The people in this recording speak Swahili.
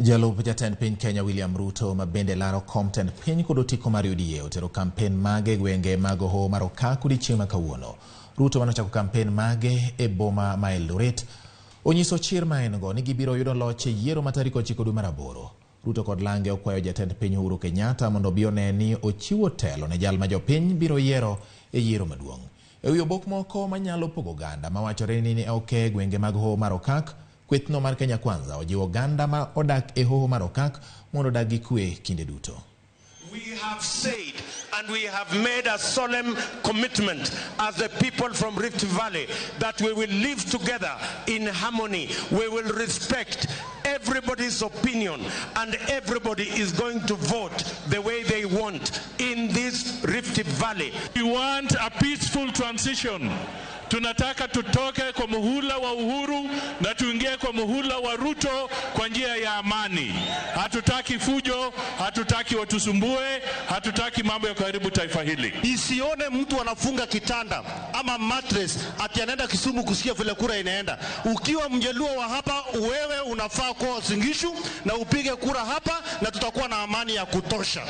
Jalup jatend piny Kenya Ruto mabende laro kom tend piny kod otiko mar UDA otero kampen mage gwenge mag hoho mar okak odiechieng' ma kawuono. Ruto manochako kampen mage e boma ma Eldoret onyiso chir ma en go ni gibiro yudo loch e yiero ma tarik 9 dwe mar 8. Ruto kod lange okwayo jatend piny Uhuru Kenyatta mondo obi one ni ochiwo telo ne jal ma jopiny biro yiero e yiero maduong'. E wi obok moko manyalo pogo oganda mawachore ni oke gwenge mag hoho mar okak, kwethno mar Kenya Kwanza ojiwo oganda ma odak e hoho mar okak mondo odag gi kwe kinde duto. We have said and we have made a solemn commitment as the people from Rift Valley that we will live together in harmony. We will respect everybody's opinion and everybody is going to vote the way they want in this Rift Valley. We want a peaceful transition. Tunataka tutoke kwa muhula wa Uhuru na tuingie kwa muhula wa Ruto kwa njia ya amani. Hatutaki fujo, hatutaki watusumbue, hatutaki mambo ya kuharibu taifa hili. Isione mtu anafunga kitanda ama mattress ati anaenda Kisumu kusikia vile kura inaenda. Ukiwa mjaluo wa hapa, wewe unafaa kwa Singishu na upige kura hapa na tutakuwa na amani ya kutosha.